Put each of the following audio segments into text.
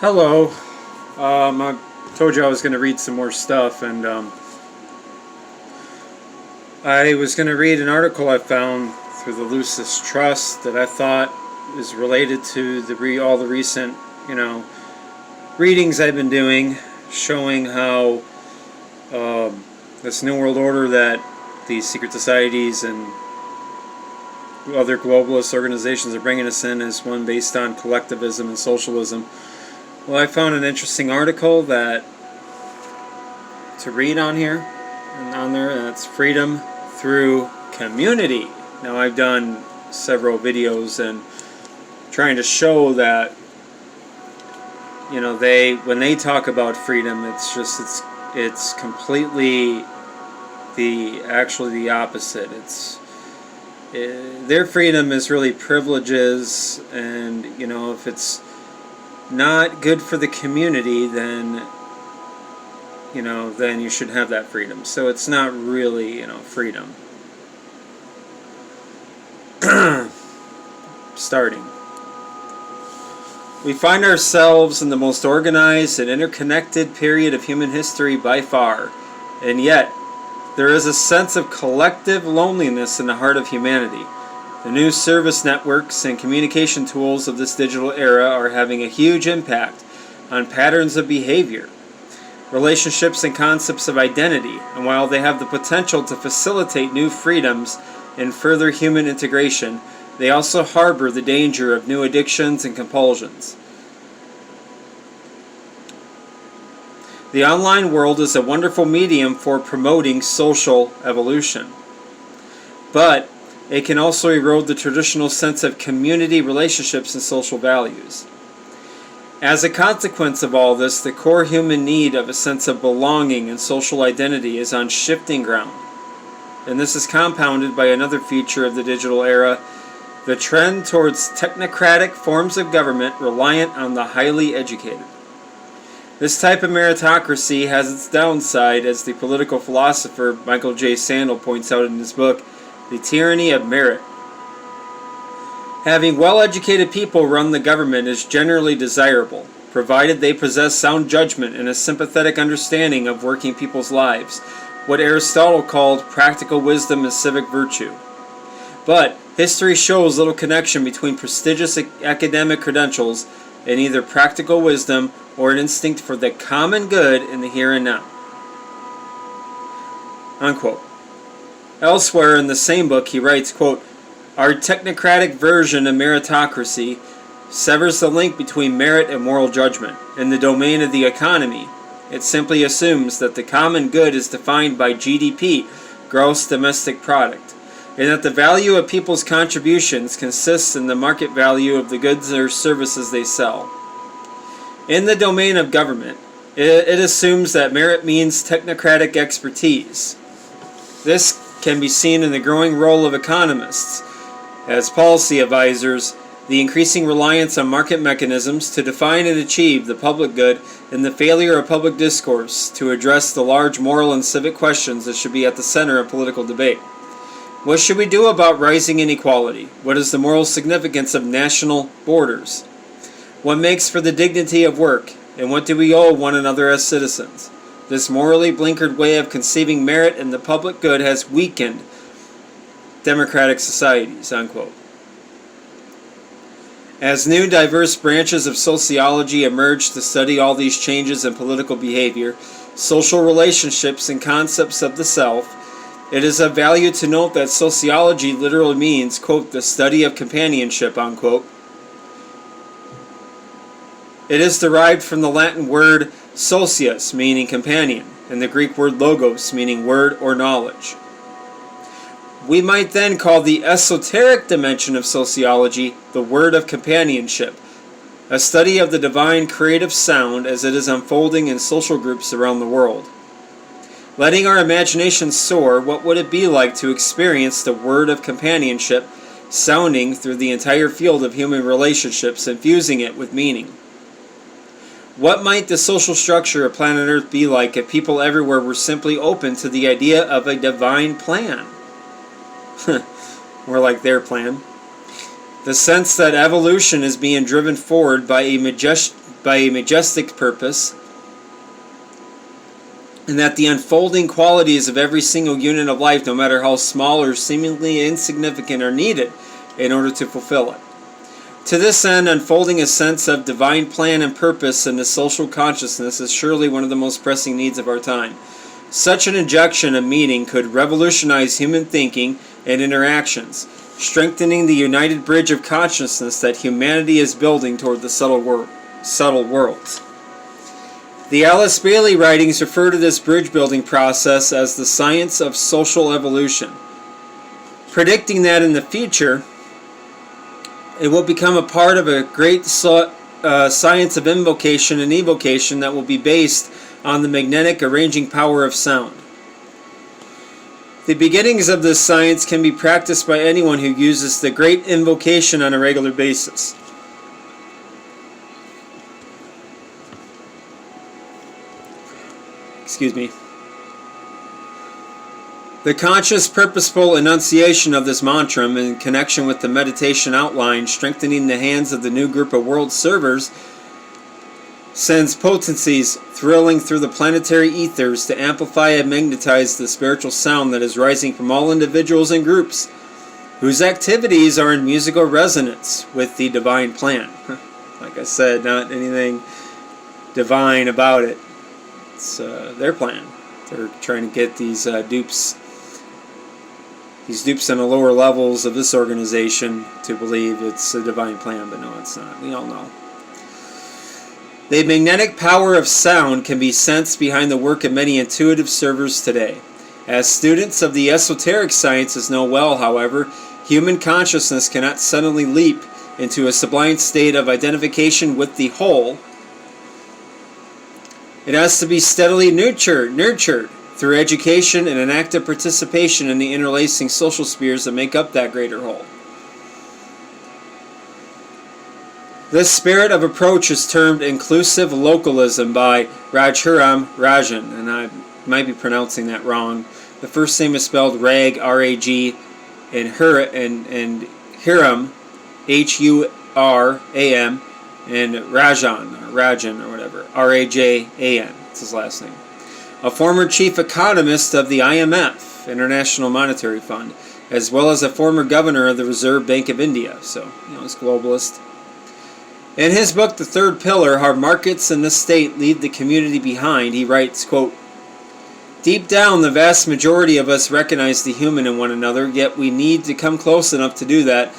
Hello. I told you I was going to read some more stuff, and I was going to read an article I found through the Lucis Trust that I thought is related to all the recent, readings I've been doing, showing how this New World Order that these secret societies and other globalist organizations are bringing us in is one based on collectivism and socialism. Well, I found an interesting article to read on here and on there, and it's freedom through community. Now, I've done several videos and trying to show that when they talk about freedom, it's completely the opposite. Their freedom is really privileges, and if it's not good for the community, then you should have that freedom. So it's not really freedom. Starting. We find ourselves in the most organized and interconnected period of human history by far, and yet there is a sense of collective loneliness in the heart of humanity. The new service networks and communication tools of this digital era are having a huge impact on patterns of behavior, relationships, and concepts of identity, and while they have the potential to facilitate new freedoms and further human integration, they also harbor the danger of new addictions and compulsions. The online world is a wonderful medium for promoting social evolution, but it can also erode the traditional sense of community relationships and social values. As a consequence of all this, the core human need of a sense of belonging and social identity is on shifting ground. And this is compounded by another feature of the digital era, the trend towards technocratic forms of government reliant on the highly educated. This type of meritocracy has its downside, as the political philosopher Michael J. Sandel points out in his book, The Tyranny of Merit. Having well-educated people run the government is generally desirable, provided they possess sound judgment and a sympathetic understanding of working people's lives, what Aristotle called practical wisdom and civic virtue. But history shows little connection between prestigious academic credentials and either practical wisdom or an instinct for the common good in the here and now. Unquote. Elsewhere in the same book, he writes, quote, "Our technocratic version of meritocracy severs the link between merit and moral judgment. In the domain of the economy, it simply assumes that the common good is defined by GDP, gross domestic product, and that the value of people's contributions consists in the market value of the goods or services they sell. In the domain of government, it assumes that merit means technocratic expertise. This can be seen in the growing role of economists as policy advisors, the increasing reliance on market mechanisms to define and achieve the public good, and the failure of public discourse to address the large moral and civic questions that should be at the center of political debate. What should we do about rising inequality? What is the moral significance of national borders? What makes for the dignity of work? And what do we owe one another as citizens? This morally blinkered way of conceiving merit and the public good has weakened democratic societies." Unquote. As new diverse branches of sociology emerge to study all these changes in political behavior, social relationships, and concepts of the self, it is of value to note that sociology literally means, quote, "the study of companionship," unquote. It is derived from the Latin word socius, meaning companion, and the Greek word logos, meaning word or knowledge. We might then call the esoteric dimension of sociology the word of companionship, a study of the divine creative sound as it is unfolding in social groups around the world. Letting our imagination soar, what would it be like to experience the word of companionship sounding through the entire field of human relationships and fusing it with meaning? What might the social structure of planet Earth be like if people everywhere were simply open to the idea of a divine plan? More like their plan. The sense that evolution is being driven forward by a by a majestic purpose, and that the unfolding qualities of every single unit of life, no matter how small or seemingly insignificant, are needed in order to fulfill it. To this end, unfolding a sense of divine plan and purpose in the social consciousness is surely one of the most pressing needs of our time. Such an injection of meaning could revolutionize human thinking and interactions, strengthening the united bridge of consciousness that humanity is building toward the subtle worlds. The Alice Bailey writings refer to this bridge-building process as the science of social evolution, predicting that in the future it will become a part of a great science of invocation and evocation that will be based on the magnetic arranging power of sound. The beginnings of this science can be practiced by anyone who uses the great invocation on a regular basis. The conscious, purposeful enunciation of this mantra in connection with the meditation outline, strengthening the hands of the new group of world servers, sends potencies thrilling through the planetary ethers to amplify and magnetize the spiritual sound that is rising from all individuals and groups whose activities are in musical resonance with the divine plan. Like I said, not anything divine about it. It's their plan. They're trying to get these dupes in the lower levels of this organization to believe it's a divine plan, but no, it's not. We all know. The magnetic power of sound can be sensed behind the work of many intuitive servers today. As students of the esoteric sciences know well, however, human consciousness cannot suddenly leap into a sublime state of identification with the whole. It has to be steadily nurtured through education and an active participation in the interlacing social spheres that make up that greater whole. This spirit of approach is termed inclusive localism by Raghuram Rajan, and I might be pronouncing that wrong. The first name is spelled Rag, R-A-G, and Hiram, H-U-R-A-M, and Rajan or whatever, R-A-J-A-N. That's his last name. A former chief economist of the IMF, International Monetary Fund, as well as a former governor of the Reserve Bank of India. So, he's globalist. In his book, The Third Pillar, How Markets and the State Leave the Community Behind, he writes, quote, "Deep down, the vast majority of us recognize the human in one another, yet we need to come close enough to do that.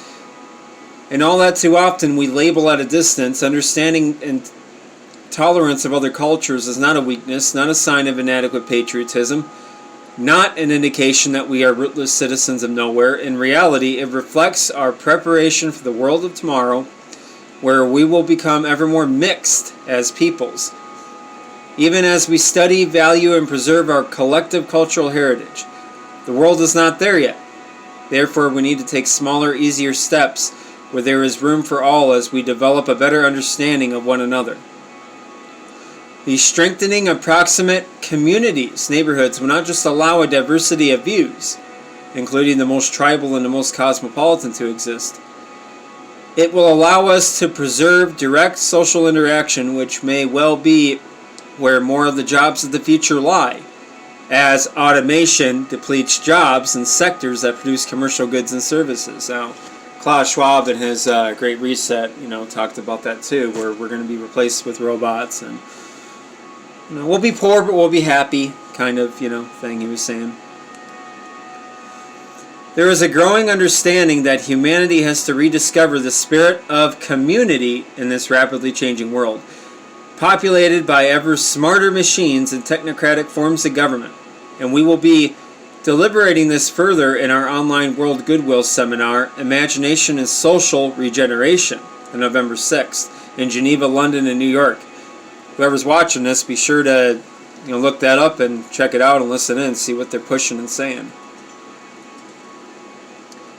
And all that too often we label at a distance. Understanding and tolerance of other cultures is not a weakness, not a sign of inadequate patriotism, not an indication that we are rootless citizens of nowhere. In reality, it reflects our preparation for the world of tomorrow, where we will become ever more mixed as peoples, even as we study, value, and preserve our collective cultural heritage. The world is not there yet. Therefore, we need to take smaller, easier steps where there is room for all as we develop a better understanding of one another. The strengthening of proximate communities, neighborhoods, will not just allow a diversity of views, including the most tribal and the most cosmopolitan, to exist. It will allow us to preserve direct social interaction, which may well be where more of the jobs of the future lie, as automation depletes jobs in sectors that produce commercial goods and services. Now, Klaus Schwab in his Great Reset, talked about that too, where we're going to be replaced with robots, and we'll be poor but we'll be happy, kind of, thing he was saying. There is a growing understanding that humanity has to rediscover the spirit of community in this rapidly changing world, populated by ever smarter machines and technocratic forms of government. And we will be deliberating this further in our online World Goodwill seminar, Imagination and Social Regeneration, on November 6th, in Geneva, London, and New York. Whoever's watching this, be sure to look that up and check it out and listen in, see what they're pushing and saying.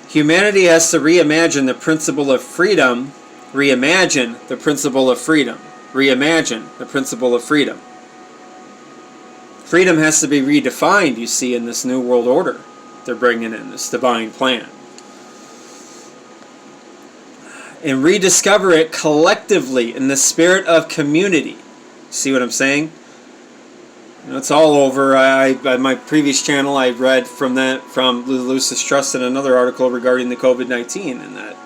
Humanity has to reimagine the principle of freedom. Reimagine the principle of freedom. Reimagine the principle of freedom. Freedom has to be redefined, you see, in this new world order they're bringing in, this divine plan. and rediscover it collectively in the spirit of community. See what I'm saying? It's all over. My previous channel, I read from Lucis Trust in another article regarding the COVID-19, and that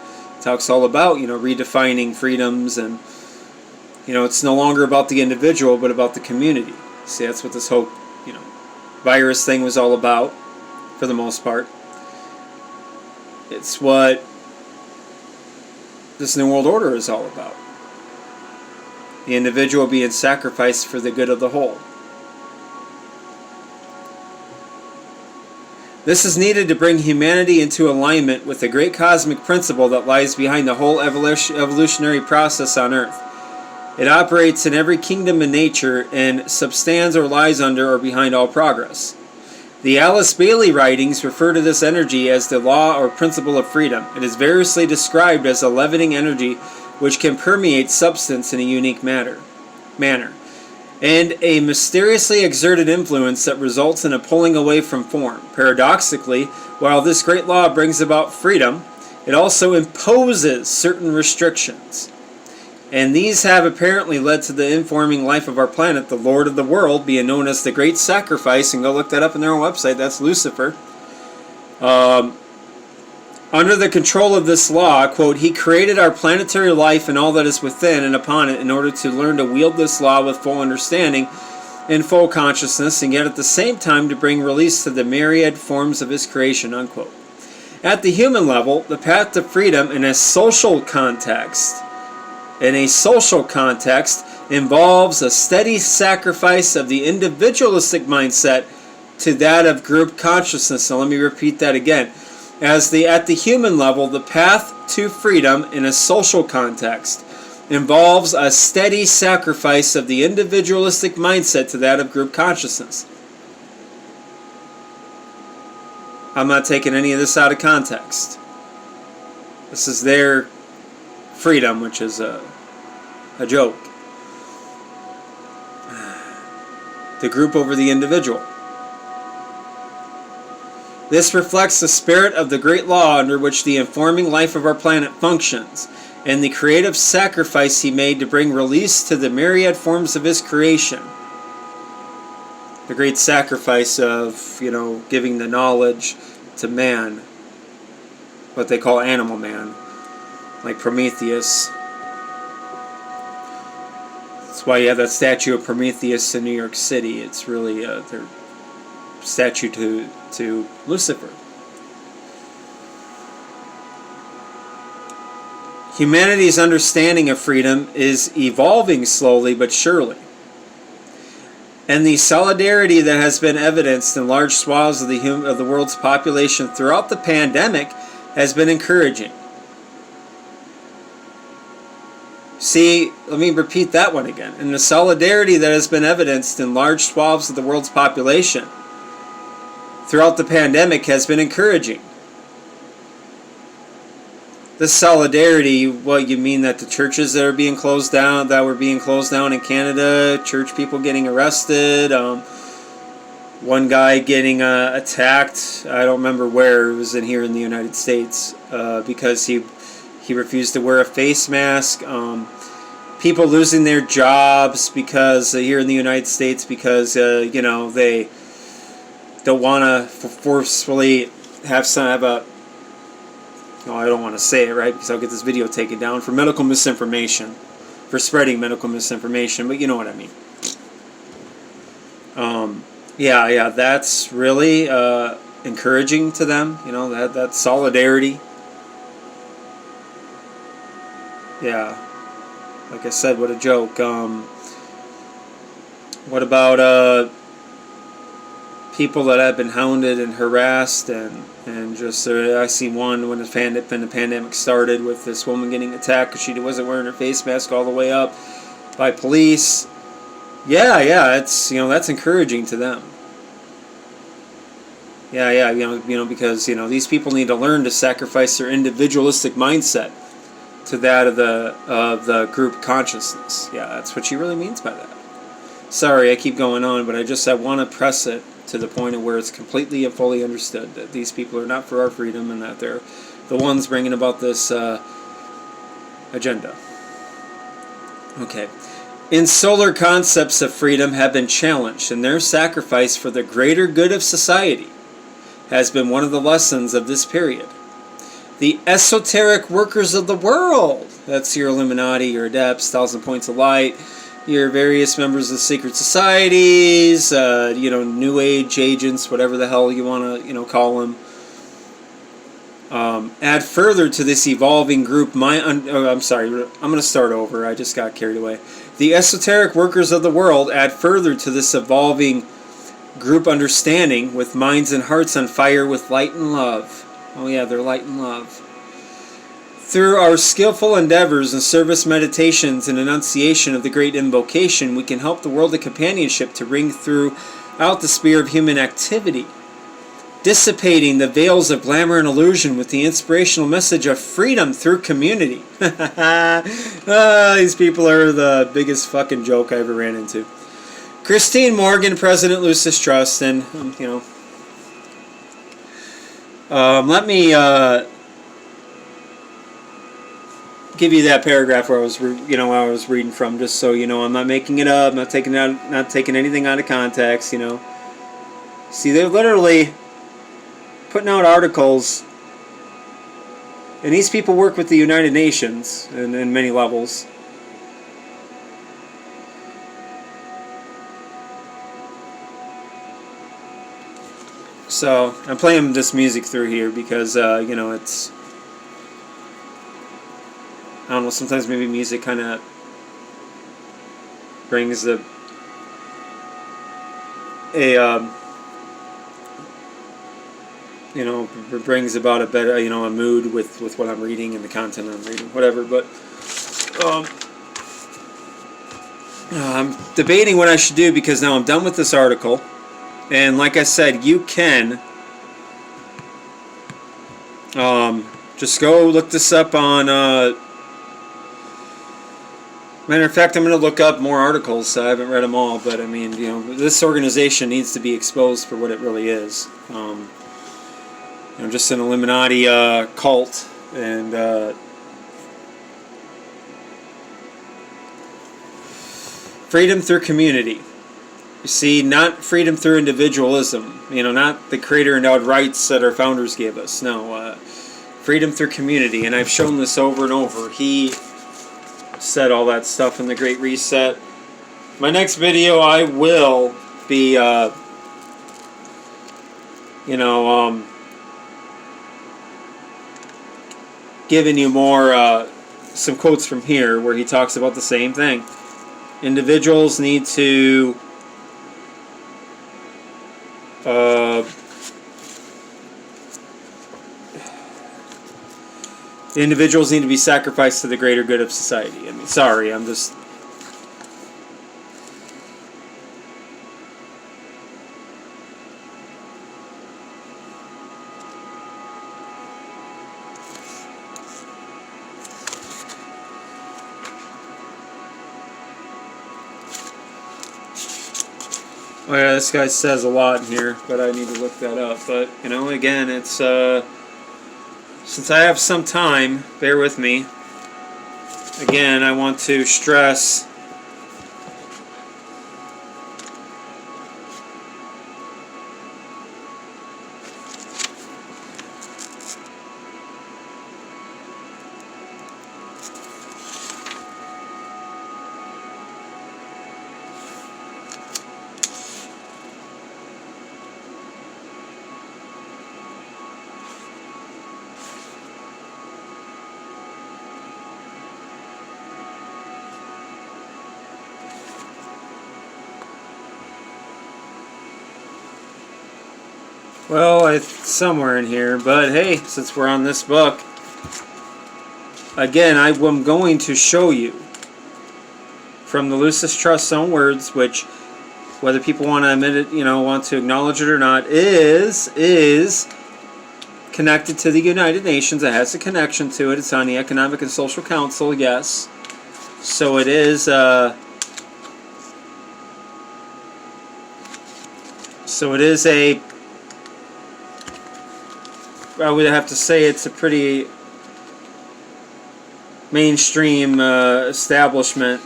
talks all about, redefining freedoms, and, it's no longer about the individual, but about the community. See, that's what this whole, virus thing was all about, for the most part. It's what this New World Order is all about. The individual being sacrificed for the good of the whole. This is needed to bring humanity into alignment with the great cosmic principle that lies behind the whole evolutionary process on Earth. It operates in every kingdom in nature and substands or lies under or behind all progress. The Alice Bailey writings refer to this energy as the law or principle of freedom. It is variously described as a leavening energy which can permeate substance in a unique manner, and a mysteriously exerted influence that results in a pulling away from form. Paradoxically, while this great law brings about freedom, it also imposes certain restrictions. And these have apparently led to the informing life of our planet, the Lord of the world, being known as the Great Sacrifice, and go look that up on their own website, that's Lucifer. Under the control of this law, quote, he created our planetary life and all that is within and upon it in order to learn to wield this law with full understanding and full consciousness, and yet at the same time to bring release to the myriad forms of his creation, unquote. At the human level, the path to freedom in a social context involves a steady sacrifice of the individualistic mindset to that of group consciousness. Now let me repeat that again. At the human level, the path to freedom in a social context involves a steady sacrifice of the individualistic mindset to that of group consciousness. I'm not taking any of this out of context. This is their freedom, which is a joke. The group over the individual. This reflects the spirit of the great law under which the informing life of our planet functions, and the creative sacrifice he made to bring release to the myriad forms of his creation. The great sacrifice of, giving the knowledge to man, what they call animal man, like Prometheus. That's why you have that statue of Prometheus in New York City. It's really their statue to Lucifer. Humanity's understanding of freedom is evolving slowly but surely. And the solidarity that has been evidenced in large swaths of the world's population throughout the pandemic has been encouraging. See, let me repeat that one again. And the solidarity that has been evidenced in large swaths of the world's population throughout the pandemic has been encouraging. This solidarity, what you mean that the churches that were being closed down in Canada, church people getting arrested, one guy getting attacked, I don't remember where, it was here in the United States, because he refused to wear a face mask, people losing their jobs because here in the United States because they don't want to forcefully have a I don't want to say it, right, because I'll get this video taken down for medical misinformation, for spreading medical misinformation, but you know what I mean. Yeah, that's really encouraging to them, that solidarity. Yeah, like I said, what a joke. What about people that have been hounded and harassed and just I seen one when the pandemic started with this woman getting attacked because she wasn't wearing her face mask all the way up by police. Yeah, it's that's encouraging to them. Yeah, because these people need to learn to sacrifice their individualistic mindset to that of the group consciousness. Yeah, that's what she really means by that. Sorry, I keep going on, but I want to press it to the point of where it's completely and fully understood that these people are not for our freedom and that they're the ones bringing about this agenda. Okay. In solar concepts of freedom have been challenged, and their sacrifice for the greater good of society has been one of the lessons of this period. The esoteric workers of the world, that's your Illuminati, your Adepts, Thousand Points of Light, your various members of the secret societies, New Age agents, whatever the hell you want to, call them. Add further to this evolving group. I'm sorry. I'm going to start over. I just got carried away. The esoteric workers of the world add further to this evolving group understanding, with minds and hearts on fire with light and love. Oh yeah, they're light and love. Through our skillful endeavors and service meditations and enunciation of the great invocation, we can help the world of companionship to ring throughout the sphere of human activity, dissipating the veils of glamour and illusion with the inspirational message of freedom through community. These people are the biggest fucking joke I ever ran into. Christine Morgan, President, Lucis Trust, and, let me give you that paragraph where I was, reading from, just so you know. I'm not making it up, not taking anything out of context, See, they're literally putting out articles, and these people work with the United Nations in many levels. So I'm playing this music through here because it's, I don't know, sometimes maybe music kind of brings brings about a better, a mood with what I'm reading and the content I'm reading, whatever. But I'm debating what I should do, because now I'm done with this article, and like I said, you can just go look this up on. Matter of fact, I'm going to look up more articles. I haven't read them all, but I mean, this organization needs to be exposed for what it really is. Just an Illuminati cult, and freedom through community. You see, not freedom through individualism. Not the creator endowed rights that our founders gave us. No, freedom through community. And I've shown this over and over. He said all that stuff in the Great Reset. My next video, I will be, giving you more, some quotes from here where he talks about the same thing. Individuals need to individuals need to be sacrificed to the greater good of society. I mean, sorry, I'm just... Oh yeah, this guy says a lot in here, but I need to look that up. But, again, it's, since I have some time, bear with me. Again, I want to stress well, it's somewhere in here, but hey, since we're on this book, again, I'm going to show you from the Lucis Trust's own words, which, whether people want to admit it, want to acknowledge it or not, is connected to the United Nations. It has a connection to it. It's on the Economic and Social Council, yes. So it is, a, I would have to say it's a pretty mainstream establishment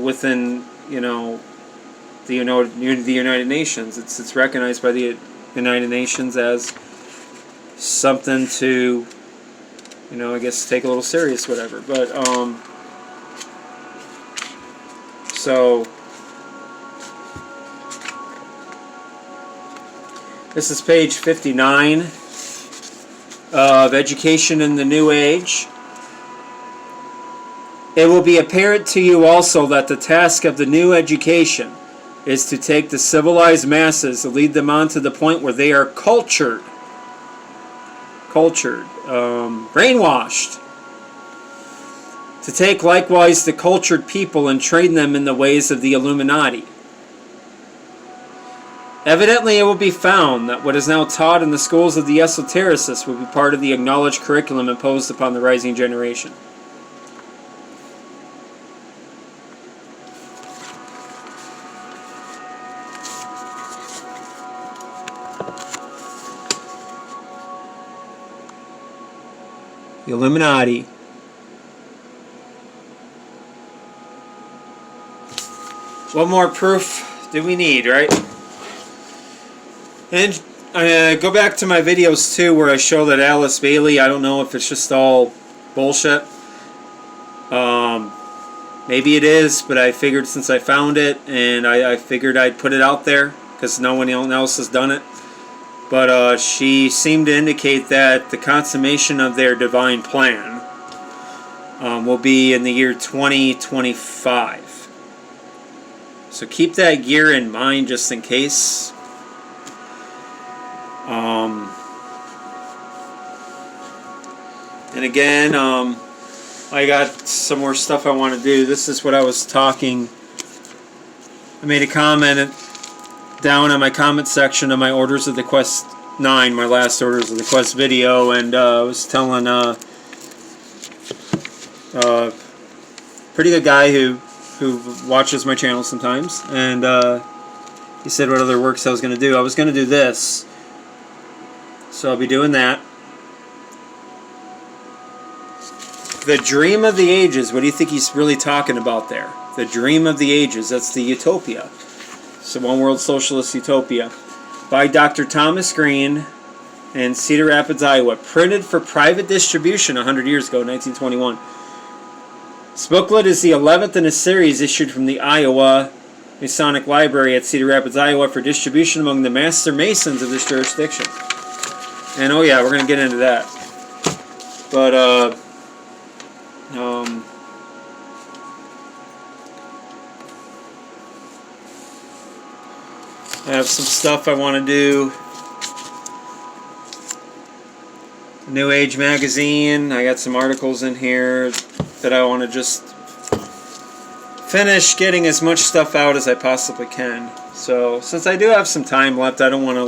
within, the United Nations. It's recognized by the United Nations as something to, I guess, take a little serious, whatever. But so this is page 59 of Education in the New Age. It will be apparent to you also that the task of the new education is to take the civilized masses and lead them on to the point where they are brainwashed. To take likewise the cultured people and train them in the ways of the Illuminati. Evidently, it will be found that what is now taught in the schools of the esotericists will be part of the acknowledged curriculum imposed upon the rising generation. The Illuminati. What more proof do we need, right? And go back to my videos too, where I show that Alice Bailey, I don't know if it's just all bullshit. Maybe it is, but I figured since I found it, and I figured I'd put it out there, because no one else has done it. But she seemed to indicate that the consummation of their divine plan will be in the year 2025. So keep that year in mind just in case. And again, I got some more stuff I want to do. This is what I was talking. I made a comment down on my comment section of my Orders of the Quest 9, my last Orders of the Quest video, and I was telling pretty good guy who watches my channel sometimes, and he said what other works I was going to do. I was going to do this, so I'll be doing that. The Dream of the Ages, what do you think he's really talking about there? The Dream of the Ages, that's the utopia. It's a one world socialist utopia. By Dr. Thomas Green in Cedar Rapids, Iowa. Printed for private distribution 100 years ago, 1921. This booklet is the 11th in a series issued from the Iowa Masonic Library at Cedar Rapids, Iowa for distribution among the Master Masons of this jurisdiction. And oh yeah, we're going to get into that. But, I have some stuff I want to do. New Age magazine. I got some articles in here that I want to just finish getting as much stuff out as I possibly can. So, since I do have some time left, I don't want to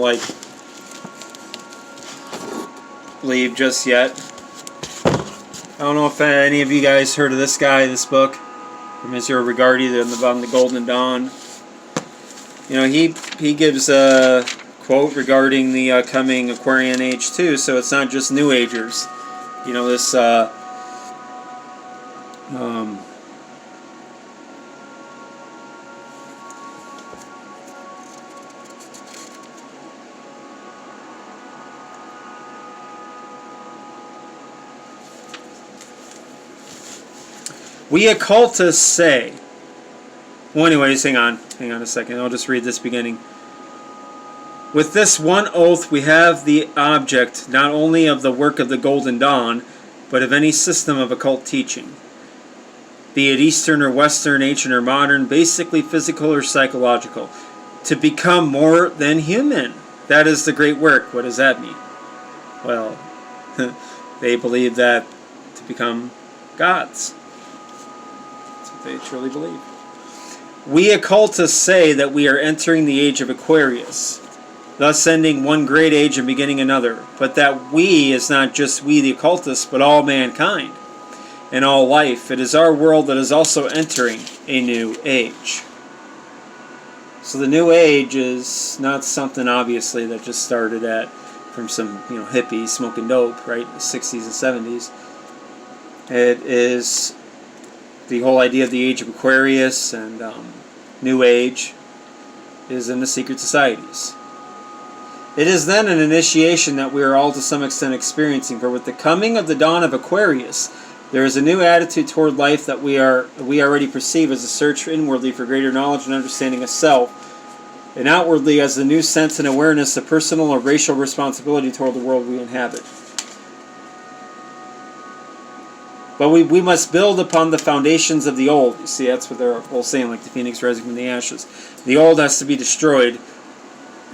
leave just yet. I don't know if any of you guys heard of this guy, this book from Israel Regardi on the Golden Dawn. He gives a quote regarding the coming Aquarian Age too, so it's not just New Agers. This we occultists say. Well, anyways, hang on a second. I'll just read this beginning. With this one oath, we have the object not only of the work of the Golden Dawn, but of any system of occult teaching, be it Eastern or Western, ancient or modern, basically physical or psychological, to become more than human. That is the great work. What does that mean? Well, they believe that to become gods. That's what they truly believe. We occultists say that we are entering the age of Aquarius, thus ending one great age and beginning another, but that we is not just we the occultists, but all mankind and all life. It is our world that is also entering a new age. So the new age is not something obviously that just started from some hippie smoking dope, right, in the 60s and 70s. It is the whole idea of the age of Aquarius and New Age is in the secret societies. It is then an initiation that we are all to some extent experiencing, for with the coming of the dawn of Aquarius, there is a new attitude toward life that we already perceive as a search inwardly for greater knowledge and understanding of self, and outwardly as the new sense and awareness of personal or racial responsibility toward the world we inhabit. But we must build upon the foundations of the old. You see, that's what they're all saying, like the phoenix rising from the ashes. The old has to be destroyed,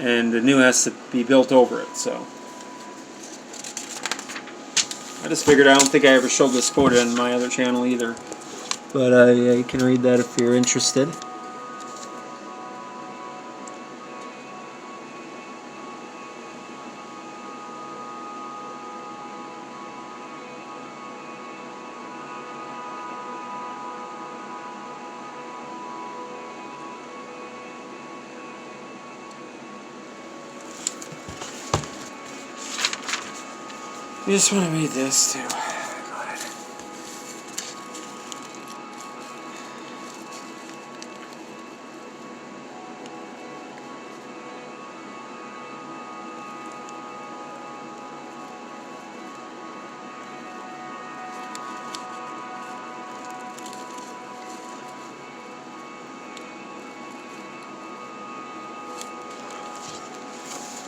and the new has to be built over it. So I just figured, I don't think I ever showed this quote on my other channel either, but you can read that if you're interested. You just want to read this too. Go ahead.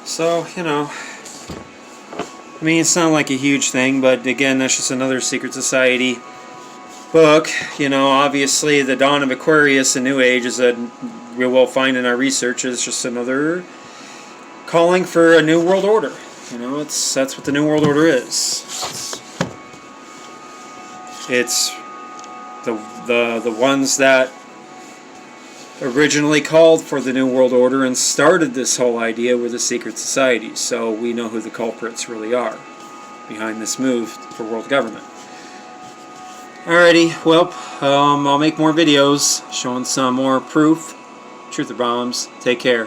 So, you know, I mean, it's not like a huge thing, but again, that's just another secret society book. You know, obviously, the dawn of Aquarius and New Age is we will find in our research is just another calling for a new world order. You know, that's what the new world order is. It's the ones that originally called for the New World Order and started this whole idea with the secret societies, so we know who the culprits really are behind this move for world government. Alrighty, well, I'll make more videos showing some more proof. Truth or bombs. Take care.